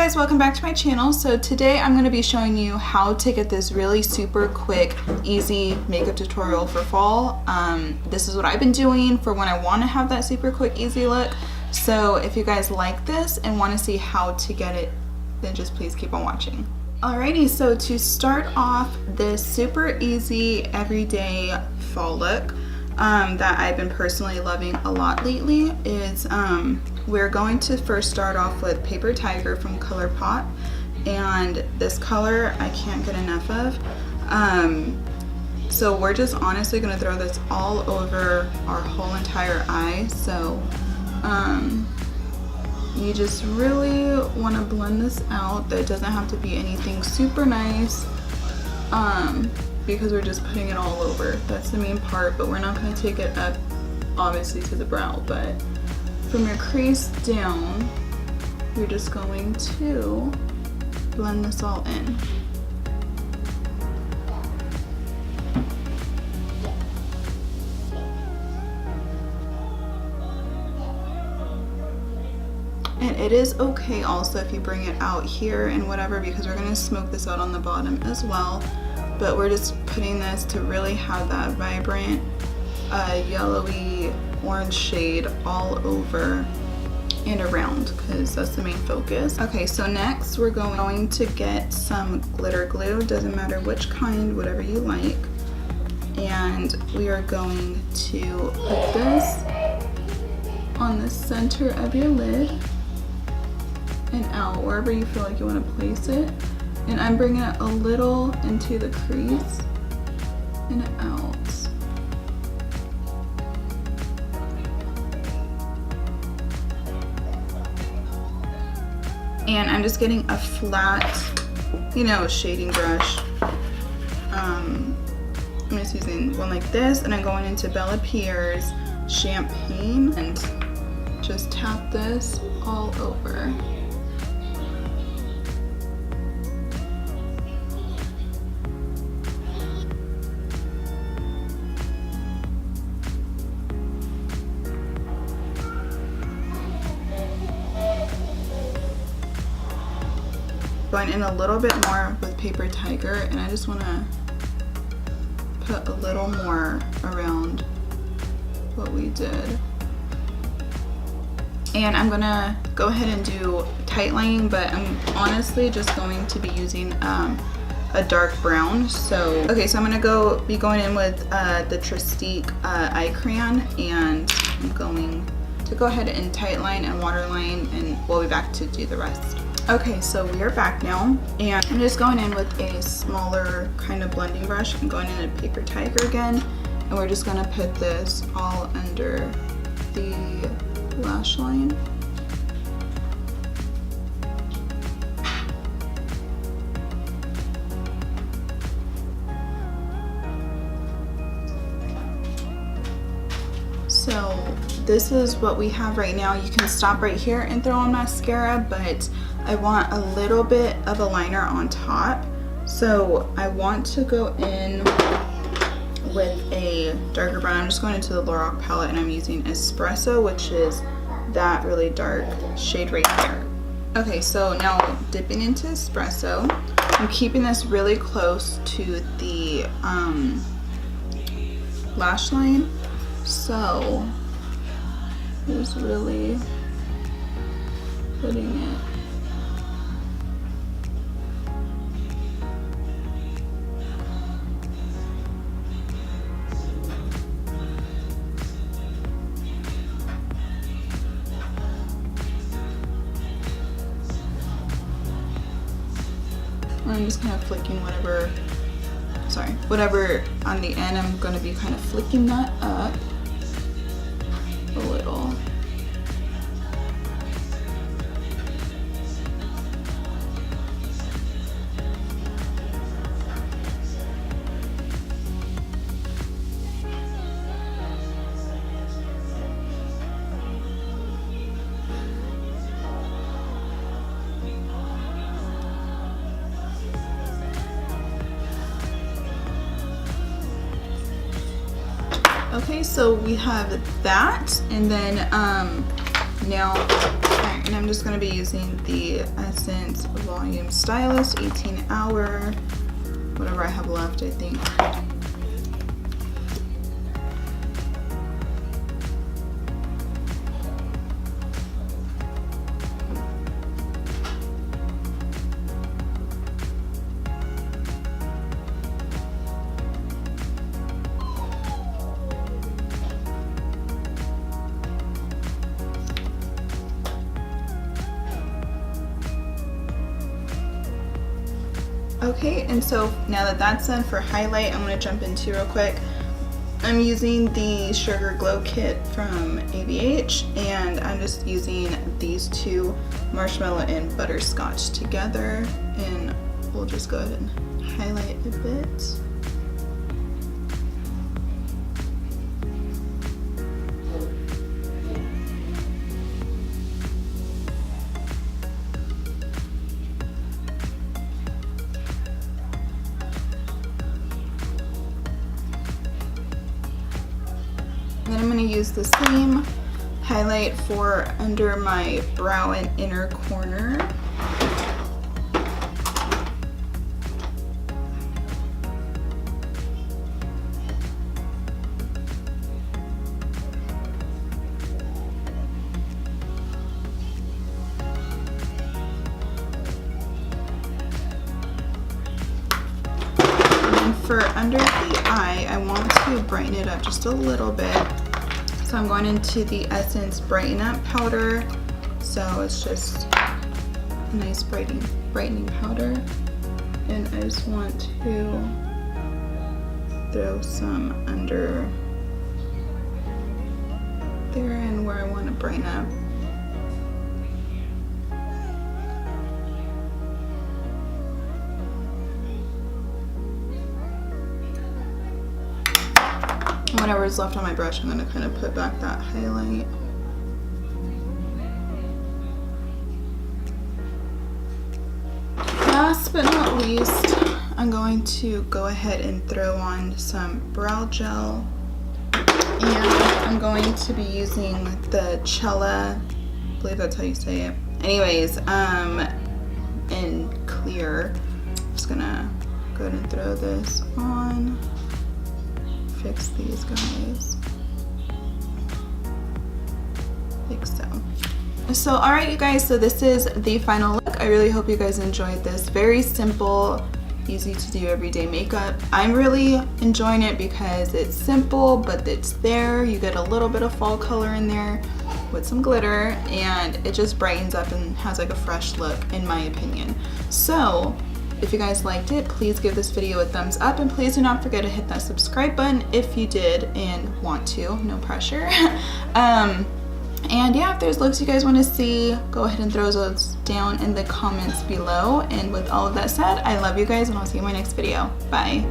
guys, welcome back to my channel. So today I'm going to be showing you how to get this really super quick, easy makeup tutorial for fall. This is what I've been doing for when I want to have that super quick, easy look. So if you guys like this and want to see how to get it, then just please keep on watching. Alrighty, so to start off this super easy, everyday fall look that I've been personally loving a lot lately is we're going to first start off with Paper Tiger from ColourPop, and this color I can't get enough of. So we're just honestly going to throw this all over our whole entire eye. So you just really want to blend this out. That doesn't have to be anything super nice because we're just putting it all over. That's the main part, but we're not going to take it up obviously to the brow, but from your crease down, you're just going to blend this all in. And it is okay also if you bring it out here and whatever, because we're going to smoke this out on the bottom as well. But we're just putting this to really have that vibrant yellowy orange shade all over and around, because that's the main focus. Okay, so next we're going to get some glitter glue. Doesn't matter which kind, whatever you like. And we are going to put this on the center of your lid and out wherever you feel like you want to place it. And I'm bringing it a little into the crease and out. And I'm just getting a flat, shading brush. I'm just using one like this, and I'm going into Bella Pierre's Champagne and just tap this all over. Going in a little bit more with Paper Tiger, and I just want to put a little more around what we did. And I'm gonna go ahead and do tight lining, but I'm honestly just going to be using a dark brown. So okay, so I'm gonna be going in with the Trestique eye crayon, and I'm going to go ahead and tight line and waterline, and we'll be back to do the rest. Okay, so we are back now, and I'm just going in with a smaller kind of blending brush. I'm going in a Paper Tiger again, and we're just gonna put this all under the lash line. So this is what we have right now. You can stop right here and throw on mascara, but I want a little bit of a liner on top. So I want to go in with a darker brown. I'm just going into the Lorac palette, and I'm using Espresso, which is that really dark shade right there. Okay, so now dipping into Espresso, I'm keeping this really close to the lash line. So just really putting it. I'm just kind of flicking whatever on the end. I'm going to be kind of flicking that up a little. Okay, so we have that, and then now, okay, And I'm just going to be using the Essence Volume Stylist 18 Hour, whatever I have left, I think. Okay, and so now that that's done for highlight, I'm going to jump into real quick. I'm using the Sugar Glow Kit from ABH, and I'm just using these two, Marshmallow and Butterscotch, together, and we'll just go ahead and highlight a bit. And then I'm going to use the same highlight for under my brow and inner corner. For under the eye, I want to brighten it up just a little bit. So I'm going into the Essence Brighten Up powder. So it's just a nice brightening powder. And I just want to throw some under there and where I want to brighten up. Whatever is left on my brush, I'm going to kind of put back that highlight. Last but not least, I'm going to go ahead and throw on some brow gel. And I'm going to be using the Cella, I believe that's how you say it. Anyways, in clear. I'm just going to go ahead and throw this on. Fix these guys like so. All right, you guys, so this is the final look. I really hope you guys enjoyed this. Very simple, easy to do everyday makeup. I'm really enjoying it because it's simple, but it's there. You get a little bit of fall color in there with some glitter, and it just brightens up and has like a fresh look, in my opinion. So if you guys liked it, please give this video a thumbs up, and please do not forget to hit that subscribe button if you did and want to, no pressure. And yeah, if there's looks you guys want to see, go ahead and throw those down in the comments below. And with all of that said, I love you guys, and I'll see you in my next video. Bye.